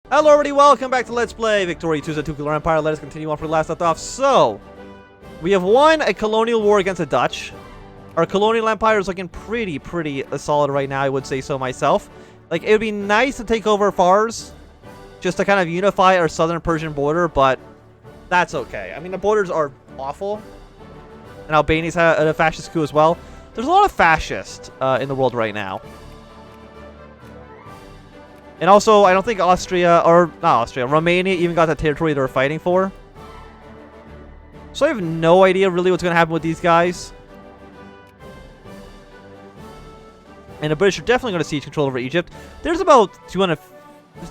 Hello everybody, welcome back to Let's Play Victoria 2's Tukulor Empire. Let us continue on from last left off. So, we have won a colonial war against the Dutch. Our colonial empire is looking pretty solid right now, I would say so myself. Like, it would be nice to take over Fars, just to kind of unify our southern Persian border, but that's okay. I mean, the borders are awful. And Albania's had a fascist coup as well. There's a lot of fascists in the world right now. And also, I don't think Austria, or not Austria, Romania even got the territory they were fighting for. So I have no idea really what's going to happen with these guys. And the British are definitely going to seize control over Egypt. There's about 200,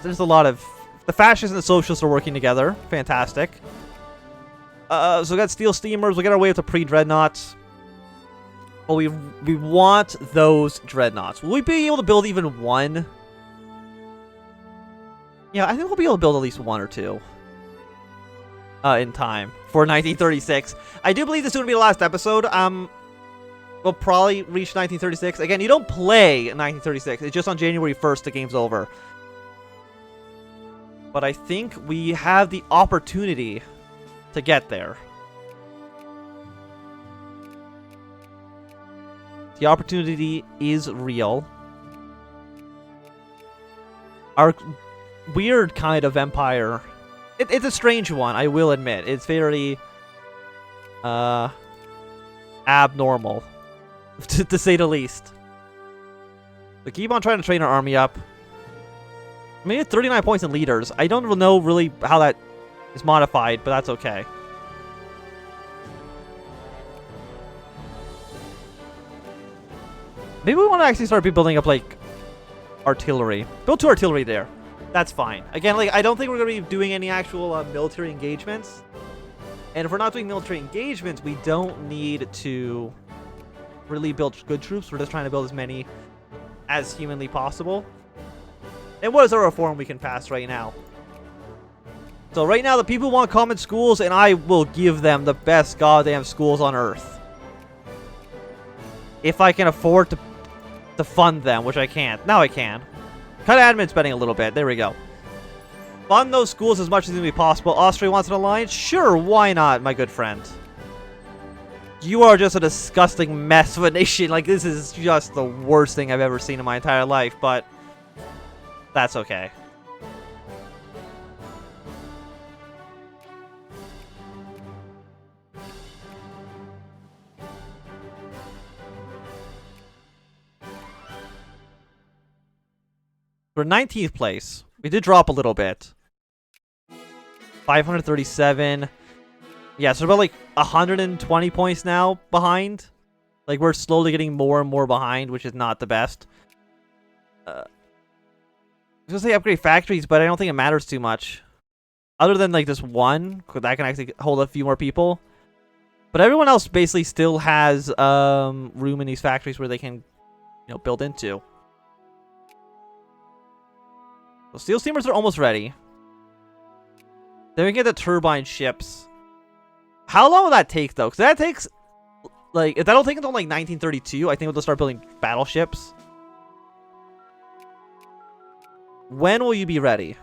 there's a lot of, the fascists and the socialists are working together. Fantastic. So we got steel steamers, we got our way up to pre-dreadnoughts. Well, we want those dreadnoughts. Will we be able to build even one? Yeah, I think we'll be able to build at least one or two in time for 1936. I do believe this is going to be the last episode. We'll probably reach 1936. Again, you don't play in 1936. It's just on January 1st the game's over. But I think we have the opportunity to get there. The opportunity is real. Our weird kind of empire. It's a strange one, I will admit. It's very abnormal, to say the least. We keep on trying to train our army up. I mean, it's 39 points in leaders. I don't know really how that is modified, but that's okay. Maybe we want to actually start building up, like, artillery. Build 2 artillery there. That's fine. Again, like, I don't think we're going to be doing any actual military engagements. And if we're not doing military engagements, we don't need to really build good troops. We're just trying to build as many as humanly possible. And what is our reform we can pass right now? So right now, the people want common schools, and I will give them the best goddamn schools on Earth. If I can afford to fund them, which I can't. Now I can. Cut admin spending a little bit. There we go. Fund those schools as much as humanly possible. Austria wants an alliance? Sure, why not, my good friend? You are just a disgusting mess of a nation. Like, this is just the worst thing I've ever seen in my entire life, but that's okay. We're 19th place. We did drop a little bit. 537. Yeah, so we're about like 120 points now behind. Like, we're slowly getting more and more behind, which is not the best. I was gonna say upgrade factories, but I don't think it matters too much. Other than like this one, that can actually hold a few more people. But everyone else basically still has room in these factories where they can, build into. So steel steamers are almost ready. Then we get the turbine ships. How long will that take, though? Because that takes, like, if that'll take until, like, 1932, I think we'll start building battleships. When will you be ready?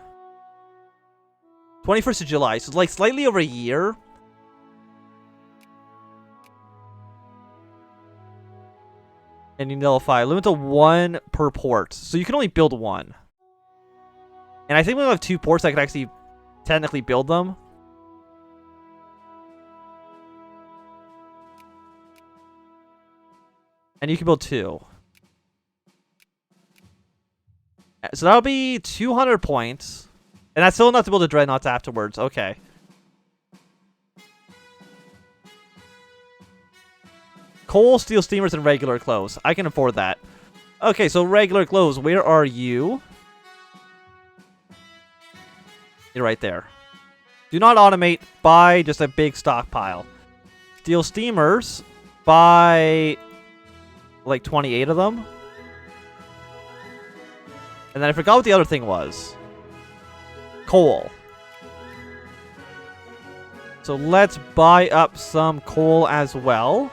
21st of July, so, like, slightly over a year. And you nullify. Limit to 1 per port. So you can only build 1. And I think we'll have 2 ports that can actually technically build them. And you can build 2. So that'll be 200 points. And that's still enough to build the dreadnoughts afterwards. Okay. Coal, steel steamers, and regular clothes. I can afford that. Okay, so regular clothes. Where are you? You're right there. Do not automate. Buy just a big stockpile. Steel steamers. Buy like 28 of them. And then I forgot what the other thing was. Coal. So let's buy up some coal as well.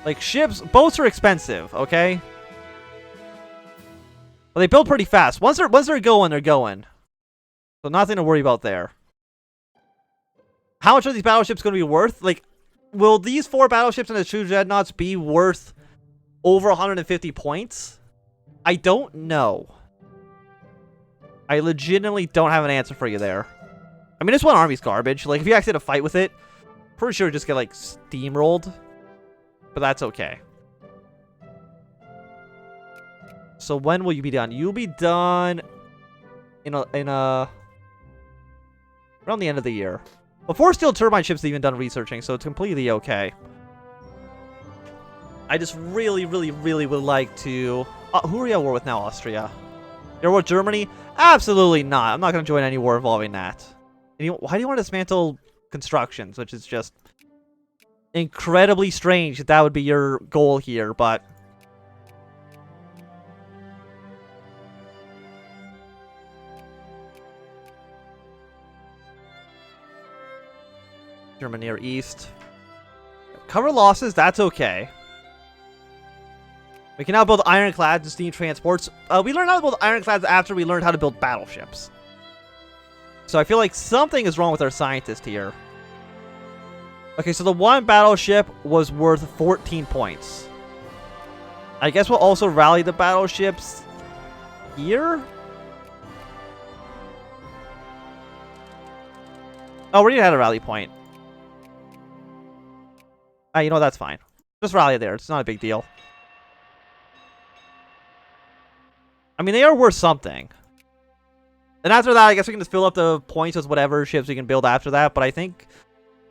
Like, ships, boats are expensive, okay? Well, they build pretty fast. Once they're going, they're going. So nothing to worry about there. How much are these battleships going to be worth? Like, will these 4 battleships and the 2 dreadnoughts be worth over 150 points? I don't know. I legitimately don't have an answer for you there. I mean, this one army's garbage. Like, if you actually had a fight with it, pretty sure it'd just get, like, steamrolled. But that's okay. So when will you be done? You'll be done around the end of the year. Before steel turbine ships have even done researching, so it's completely okay. I just really, really, really would like to... who are you at war with now, Austria? You're at war with Germany? Absolutely not. I'm not going to join any war involving that. Why do you want to dismantle constructions, which is just incredibly strange that that would be your goal here, but... Germany or East. Cover losses, that's okay. We can now build ironclads and steam transports. We learned how to build ironclads after we learned how to build battleships. So I feel like something is wrong with our scientist here. Okay, so the one battleship was worth 14 points. I guess we'll also rally the battleships here? Oh, we already had a rally point. You know, that's fine. Just rally there. It's not a big deal. I mean, they are worth something. And after that, I guess we can just fill up the points with whatever ships we can build after that. But I think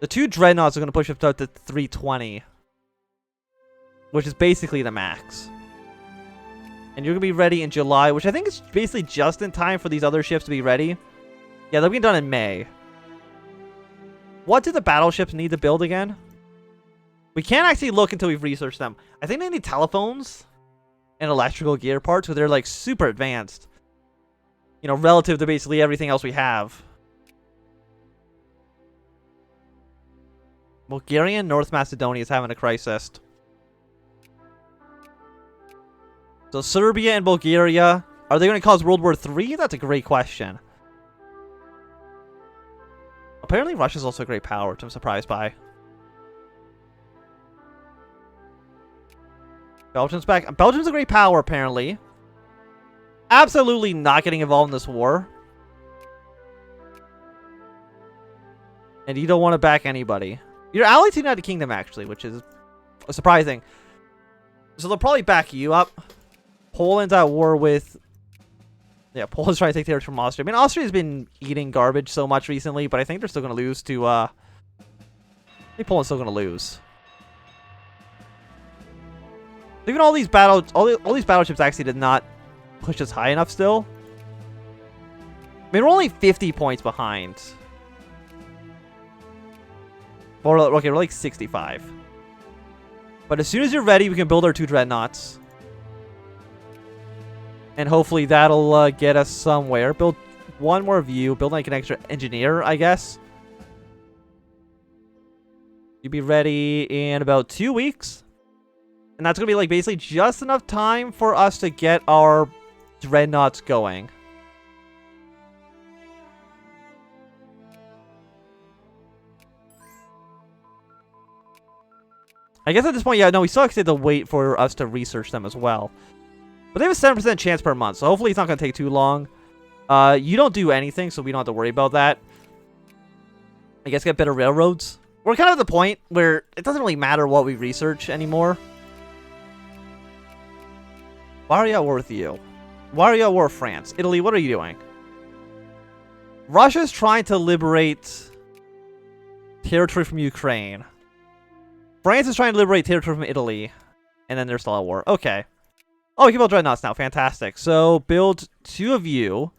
the 2 dreadnoughts are going to push up to 320. Which is basically the max. And you're going to be ready in July, which I think is basically just in time for these other ships to be ready. Yeah, they'll be done in May. What do the battleships need to build again? We can't actually look until we've researched them. I think they need telephones and electrical gear parts, so they're like super advanced. You know, relative to basically everything else we have. Bulgaria and North Macedonia is having a crisis. So Serbia and Bulgaria, are they going to cause World War III? That's a great question. Apparently Russia's also a great power, which I'm surprised by. Belgium's back. Belgium's a great power, apparently. Absolutely not getting involved in this war. And you don't want to back anybody. You're allied to the United Kingdom, actually, which is surprising. So they'll probably back you up. Poland's at war with... Yeah, Poland's trying to take territory from Austria. I mean, Austria's been eating garbage so much recently, but I think they're still going to lose to... I think Poland's still going to lose. Even all these battleships actually did not push us high enough still. I mean, we're only 50 points behind. Okay, we're like 65. But as soon as you're ready, we can build our 2 dreadnoughts. And hopefully that'll get us somewhere. Build 1 more view. Build like an extra engineer, I guess. You'll be ready in about 2 weeks. And that's going to be like basically just enough time for us to get our dreadnoughts going. I guess at this point, yeah, no, we still have to wait for us to research them as well. But they have a 7% chance per month, so hopefully it's not going to take too long. You don't do anything, so we don't have to worry about that. I guess get better railroads. We're kind of at the point where it doesn't really matter what we research anymore. Why are you at war with you? Why are you at war with France? Italy, what are you doing? Russia's trying to liberate territory from Ukraine. France is trying to liberate territory from Italy. And then they're still at war. Okay. Oh, we can build dreadnoughts now. Fantastic. So, build 2 of you.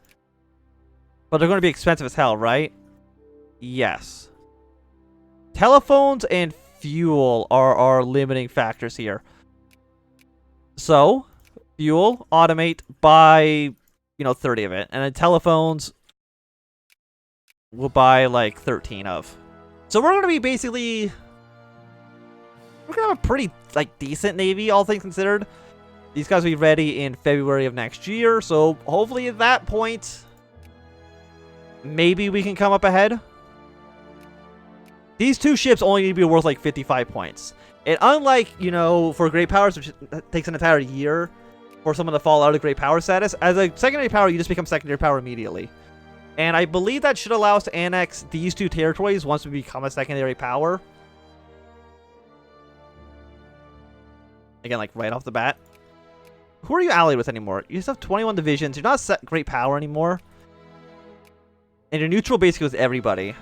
But they're going to be expensive as hell, right? Yes. Telephones and fuel are our limiting factors here. So... Fuel, automate, buy, 30 of it. And then telephones, we'll buy, like, 13 of. So we're going to be basically... We're going to have a pretty, like, decent navy, all things considered. These guys will be ready in February of next year, so hopefully at that point, maybe we can come up ahead. These 2 ships only need to be worth like 55 points. And unlike, you know, for great powers, which takes an entire year for someone to fall out of great power status, as a secondary power, you just become secondary power immediately. And I believe that should allow us to annex these 2 territories once we become a secondary power. Again, like right off the bat. Who are you allied with anymore? You just have 21 divisions. You're not a great power anymore. And your neutral basically with everybody.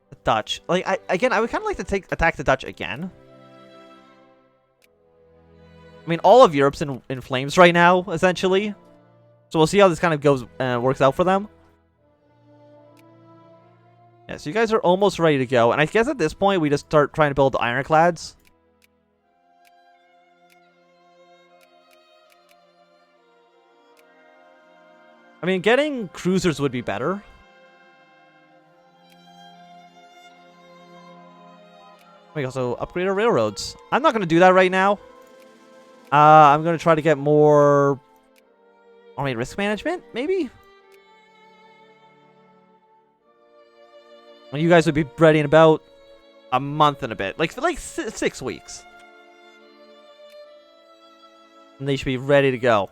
The Dutch. Like, I would kind of like to attack the Dutch again. I mean, all of Europe's in flames right now, essentially. So we'll see how this kind of goes, works out for them. Yeah, so you guys are almost ready to go. And I guess at this point, we just start trying to build the ironclads. I mean, getting cruisers would be better. We also upgrade our railroads. I'm not going to do that right now. I'm going to try to get more army risk management, maybe? When you guys would be ready in about a month and a bit. Like 6 weeks. And they should be ready to go.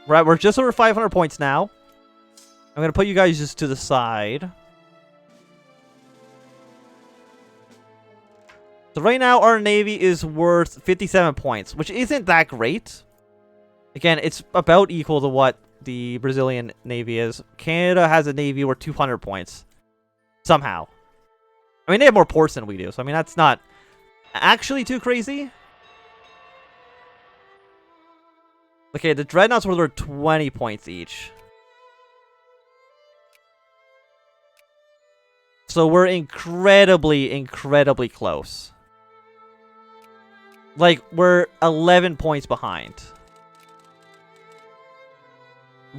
Right, we're just over 500 points now. I'm going to put you guys just to the side. So right now, our Navy is worth 57 points, which isn't that great. Again, it's about equal to what the Brazilian Navy is. Canada has a Navy worth 200 points. Somehow. I mean, they have more ports than we do, so I mean, that's not actually too crazy. Okay, the Dreadnoughts were worth 20 points each. So we're incredibly, incredibly close. Like, we're 11 points behind.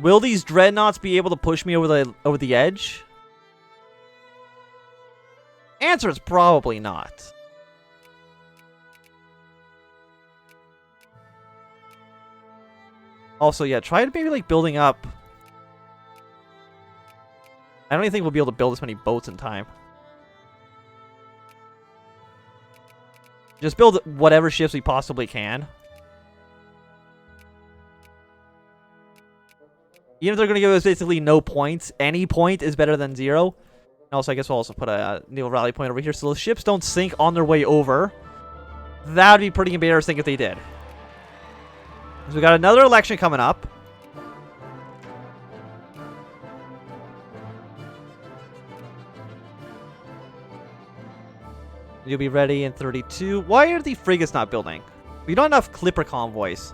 Will these Dreadnoughts be able to push me over the edge? Answer is probably not. Also, yeah, try to maybe like building up. I don't even think we'll be able to build this many boats in time. Just build whatever ships we possibly can. Even if they're going to give us basically no points, any point is better than 0. And also, I guess we'll also put a naval rally point over here so the ships don't sink on their way over. That would be pretty embarrassing if they did. So we got another election coming up. You'll be ready in 32. Why are the frigates not building? We don't have enough clipper convoys.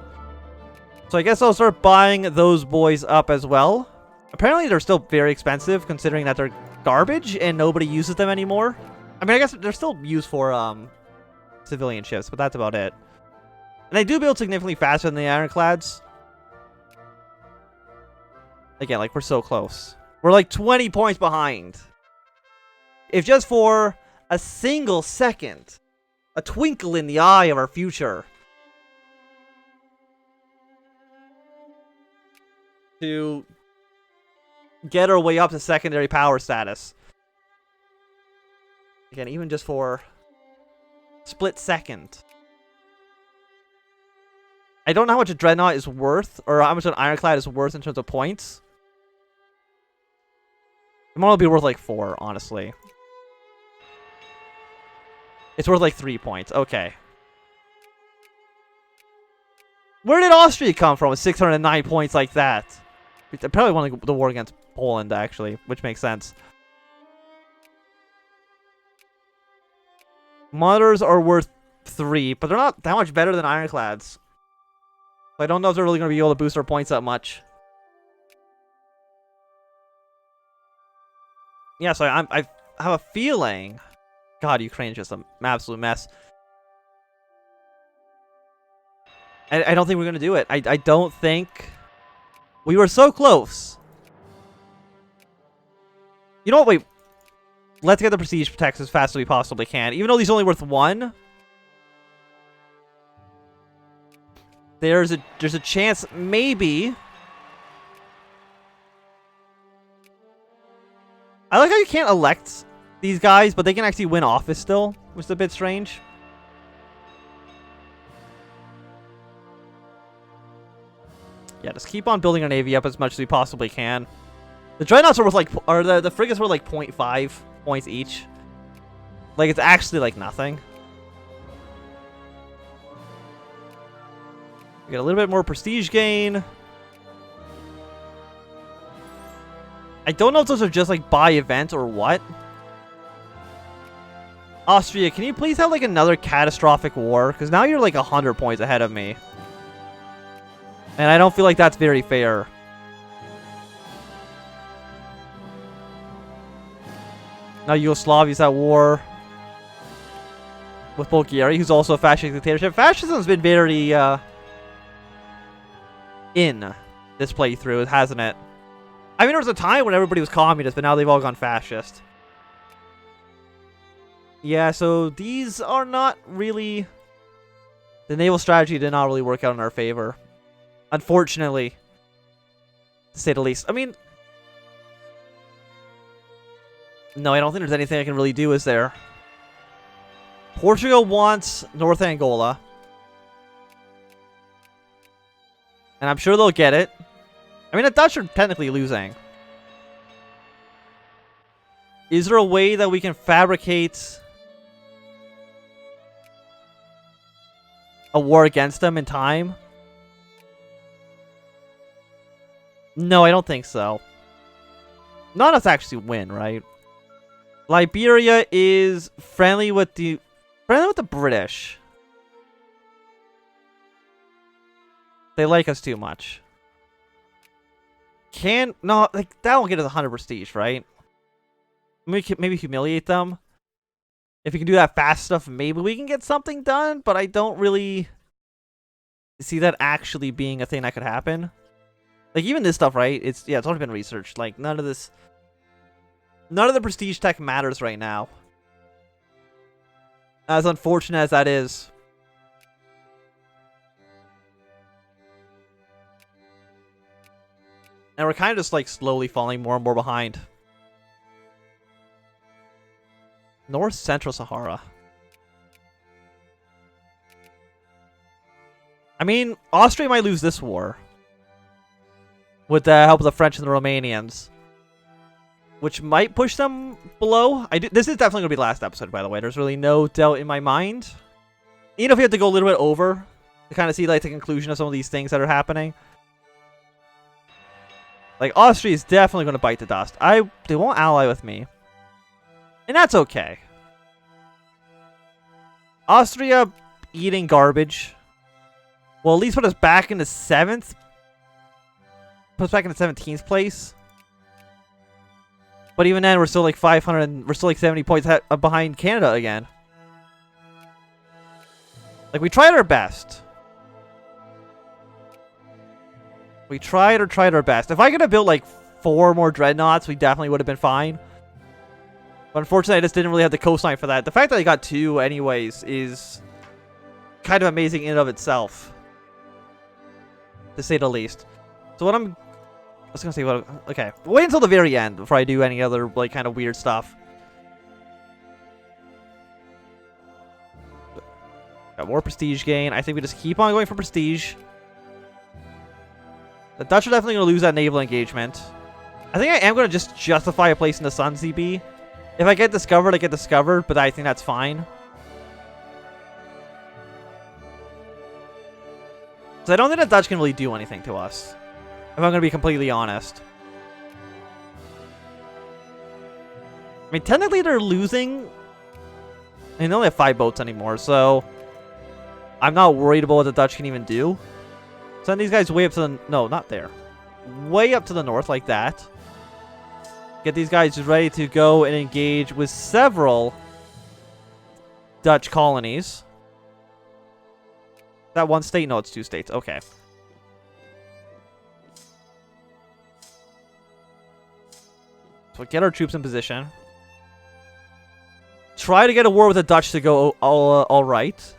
So I guess I'll start buying those boys up as well. Apparently they're still very expensive considering that they're garbage and nobody uses them anymore. I mean, I guess they're still used for civilian ships, but that's about it. And they do build significantly faster than the ironclads. Again, like, we're so close. We're like 20 points behind. If just for a single second, a twinkle in the eye of our future, to get our way up to secondary power status. Again, even just for a split second. I don't know how much a Dreadnought is worth, or how much an Ironclad is worth in terms of points. It might only be worth like 4, honestly. It's worth like 3 points. Okay. Where did Austria come from with 609 points like that? They probably won the war against Poland, actually, which makes sense. Monitors are worth 3, but they're not that much better than Ironclads. I don't know if they're really going to be able to boost our points that much. Yeah, so I have a feeling... God, Ukraine's just an absolute mess. I don't think we're going to do it. I don't think... We were so close. You know what? Wait. let's get the prestige protects as fast as we possibly can. Even though these are only worth 1, there's a chance maybe. I like how you can't elect these guys, but they can actually win office still, which is a bit strange. Yeah, just keep on building our navy up as much as we possibly can. The dreadnoughts are worth like, or the frigates were like 0.5 points each. Like, it's actually like nothing. We get a little bit more prestige gain. I don't know if those are just like by event or what. Austria, can you please have like another catastrophic war? Because now you're like 100 points ahead of me. And I don't feel like that's very fair. Now Yugoslavia's at war with Bulgaria, who's also a fascist dictatorship. Fascism's been very in this playthrough, hasn't it? I mean, there was a time when everybody was communist, but now they've all gone fascist. Yeah, so these are not really... The naval strategy did not really work out in our favor. Unfortunately. To say the least. I mean... No, I don't think there's anything I can really do, is there? Portugal wants North Angola. And I'm sure they'll get it. I mean, the Dutch are technically losing. Is there a way that we can fabricate a war against them in time? No, I don't think so. Not enough to actually win, right? Liberia is friendly with the British. They like us too much. No, like that won't get us 100 prestige, right? Maybe humiliate them. If we can do that fast enough, maybe we can get something done. But I don't really see that actually being a thing that could happen. Like even this stuff, right? It's already been researched. Like none of the prestige tech matters right now. As unfortunate as that is. And we're kind of just like slowly falling more and more behind. North Central Sahara. I mean, Austria might lose this war. With the help of the French and the Romanians. Which might push them below. This is definitely going to be the last episode, by the way. There's really no doubt in my mind. Even if we have to go a little bit over to kind of see like the conclusion of some of these things that are happening. Like, Austria is definitely going to bite the dust. They won't ally with me. And that's okay. Austria eating garbage. Well, at least put us back in the 7th. Put us back in the 17th place. But even then, we're still like 500, and we're still like 70 points behind Canada again. Like, we tried our best. We tried our best. If I could have built like 4 more dreadnoughts, we definitely would have been fine. But unfortunately, I just didn't really have the coastline for that. The fact that I got 2 anyways is kind of amazing in and of itself. To say the least. So what I was gonna say, okay. Wait until the very end before I do any other like kind of weird stuff. Got more prestige gain. I think we just keep on going for prestige. The Dutch are definitely going to lose that naval engagement. I think I am going to just justify a place in the Sun CB. If I get discovered, I get discovered, but I think that's fine. So I don't think the Dutch can really do anything to us. If I'm going to be completely honest. I mean, technically they're losing. They only have 5 boats anymore, so I'm not worried about what the Dutch can even do. Send these guys way up to the... No, not there. Way up to the north like that. Get these guys ready to go and engage with several Dutch colonies. Is that 1 state? No, it's 2 states. Okay. So get our troops in position. try to get a war with the Dutch to go all right.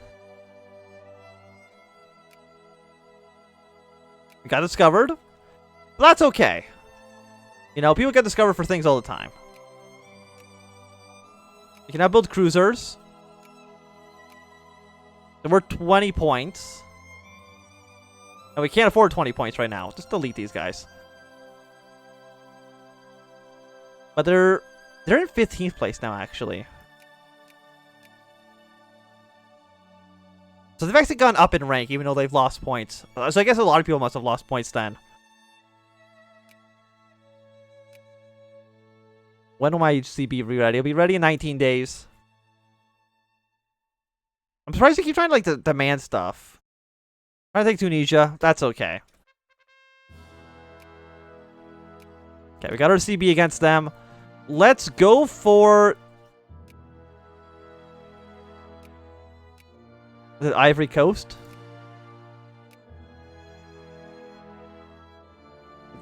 We got discovered. But that's okay. You know, people get discovered for things all the time. You can now build cruisers. And we're 20 points. And we can't afford 20 points right now. Just delete these guys. But they're in 15th place now, actually. So they've actually gone up in rank, even though they've lost points. So I guess a lot of people must have lost points then. When will my HC be ready? It'll be ready in 19 days. I'm surprised you keep trying to, like, demand stuff. Trying to take Tunisia. That's okay. Okay, we got our CB against them. Let's go for the Ivory Coast.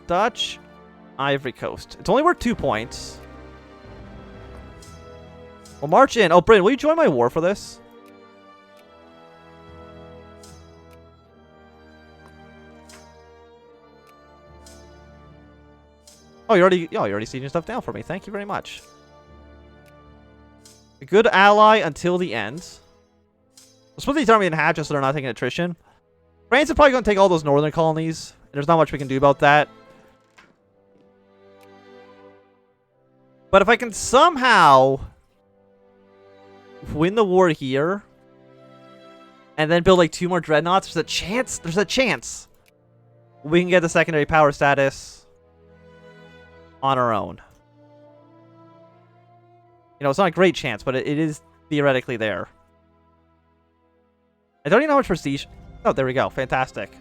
Dutch, Ivory Coast. It's only worth 2 points. We'll march in. Oh, Brandon, will you join my war for this? Oh, you're already sieging stuff down for me. Thank you very much. A good ally until the end. We'll split the army in half just so they're not taking attrition. France is probably going to take all those northern colonies. There's not much we can do about that. But if I can somehow win the war here and then build like 2 more dreadnoughts, there's a chance we can get the secondary power status on our own. You know, it's not a great chance, but it is theoretically there. I don't even know how much prestige. Oh, there we go. Fantastic.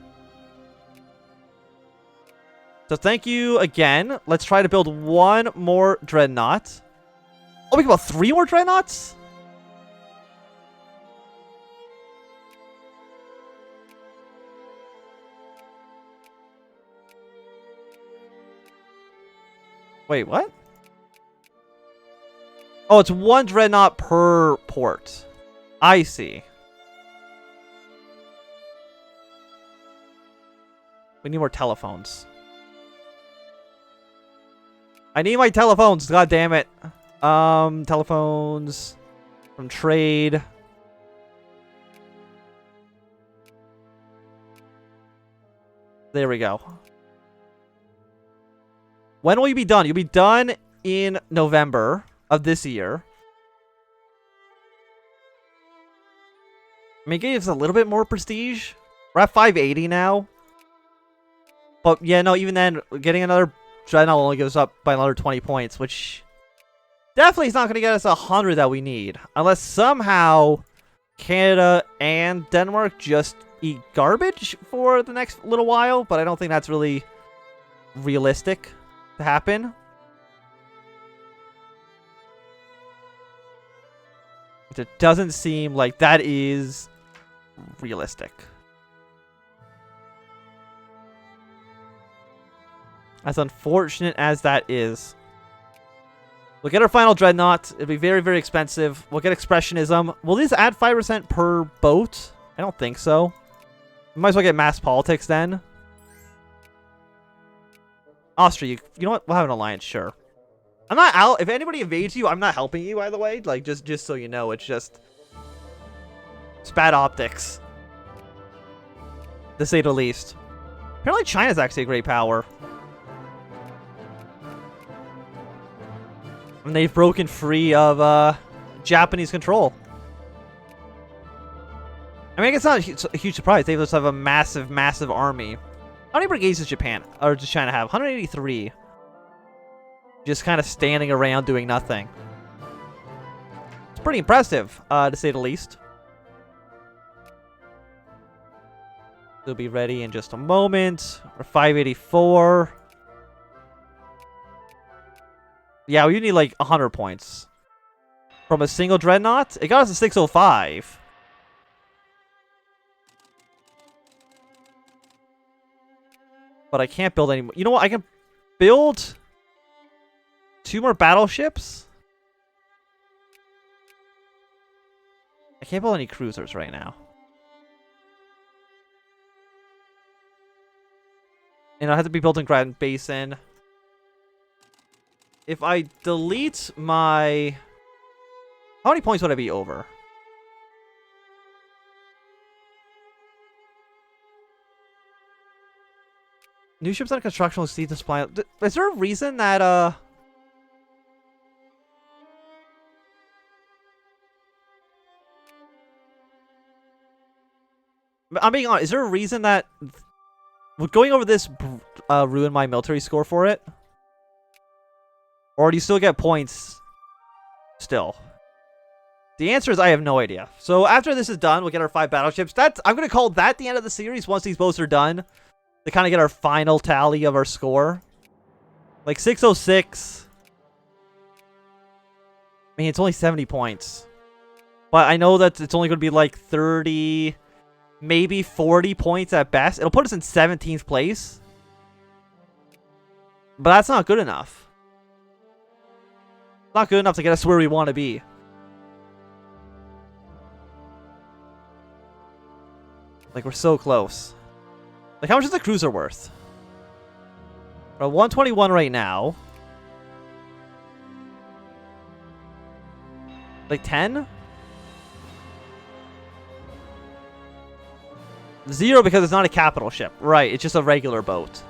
So thank you again. Let's try to build 1 more dreadnought. Oh, we can build 3 more dreadnoughts? Wait, what? Oh, it's 1 dreadnought per port. I see. We need more telephones. I need my telephones, god damn it. Telephones from trade. There we go. When will you be done? You'll be done in November of this year. I mean, it gives a little bit more prestige. We're at 580 now. But yeah, no, even then, getting another dreadnought only goes up by another 20 points, which definitely is not going to get us 100 that we need. Unless somehow Canada and Denmark just eat garbage for the next little while. But I don't think that's really realistic to happen. It doesn't seem like that is realistic. As unfortunate as that is. We'll get our final dreadnought. It'll be very, very expensive. We'll get expressionism. Will these add 5% per boat? I don't think so. We might as well get mass politics then. Austria, you know what? We'll have an alliance, sure. I'm not out. If anybody invades you, I'm not helping you, by the way. Like, just so you know, it's just... it's bad optics. To say the least. Apparently China's actually a great power. And they've broken free of Japanese control. I mean, it's not a huge surprise. They just have a massive, massive army. How many brigades does Japan, or does China have? 183. Just kind of standing around doing nothing. It's pretty impressive, to say the least. They'll be ready in just a moment. We're 584. Yeah, we need like 100 points. From a single dreadnought? It got us to 605. But I can't build any more. You know what? I can build 2 more battleships. can't build any cruisers right now. And I have to be built in Grand Basin. If I delete my... How many points would I be over? New ships under construction will see the supply. Is there a reason that, I'm being honest, is there a reason that would going over this ruin my military score for it? Or do you still get points still? The answer is I have no idea. So after this is done, we'll get our 5 battleships. I'm going to call that the end of the series once these boats are done. To kind of get our final tally of our score. Like 606. I mean, it's only 70 points. But I know that it's only going to be like 30, maybe 40 points at best. It'll put us in 17th place. But that's not good enough. It's not good enough to get us where we want to be. Like, we're so close. Like, how much is the cruiser worth? We're at 121 right now. Like 10? 0 because it's not a capital ship. Right, it's just a regular boat.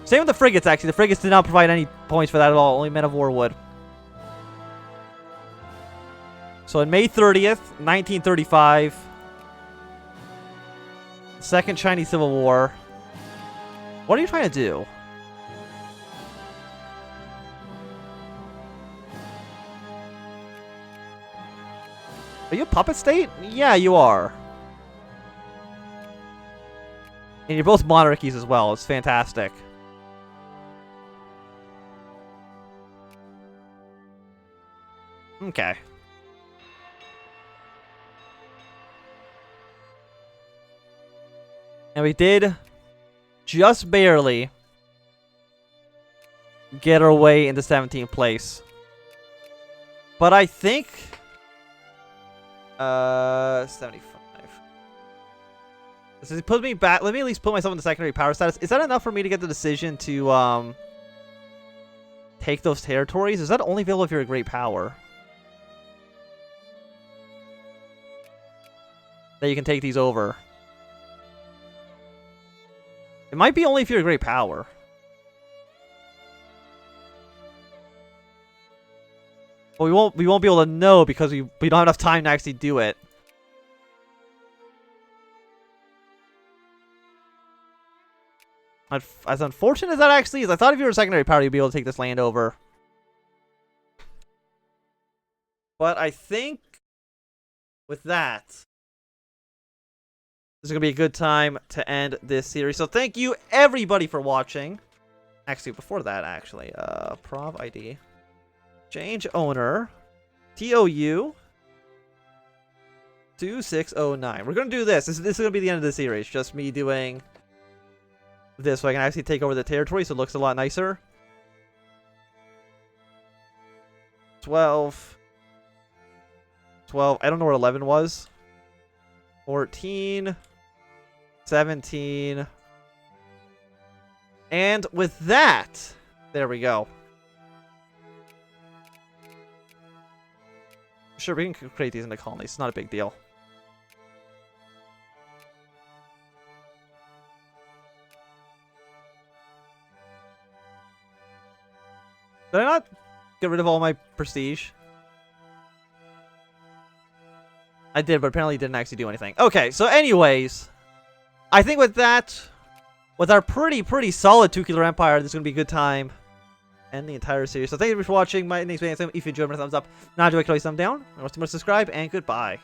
Same with the frigates, actually. The frigates did not provide any points for that at all. Only men of war would. So on May 30th, 1935... Second Chinese Civil War. What are you trying to do? Are you a puppet state? Yeah, you are. And you're both monarchies as well. It's fantastic. Okay. And we did just barely get our way into 17th place. But I think 75. This is put me back. Let me at least put myself in the secondary power status. Is that enough for me to get the decision to take those territories? Is that only available if you're a great power? That you can take these over. It might be only if you're a great power. But we won't be able to know because we don't have enough time to actually do it. As unfortunate as that actually is, I thought if you were a secondary power, you'd be able to take this land over. But I think with that, this is going to be a good time to end this series. So thank you, everybody, for watching. Actually, before that, actually, prov ID. Change owner. TOU. 2609. We're going to do this. This is going to be the end of the series. Just me doing this so I can actually take over the territory so it looks a lot nicer. 12. I don't know where 11 was. 14. 17. And with that, there we go. Sure, we can create these into colonies. It's not a big deal. Did I not get rid of all my prestige? I did, but apparently didn't actually do anything. Okay, so anyways, I think with that, with our pretty solid Tukulor Empire, this is going to be a good time and the entire series. So thank you for watching. My name's Ben. If you enjoyed, give it a thumbs up. Not enjoy, click thumbs down. And remember to subscribe, and goodbye.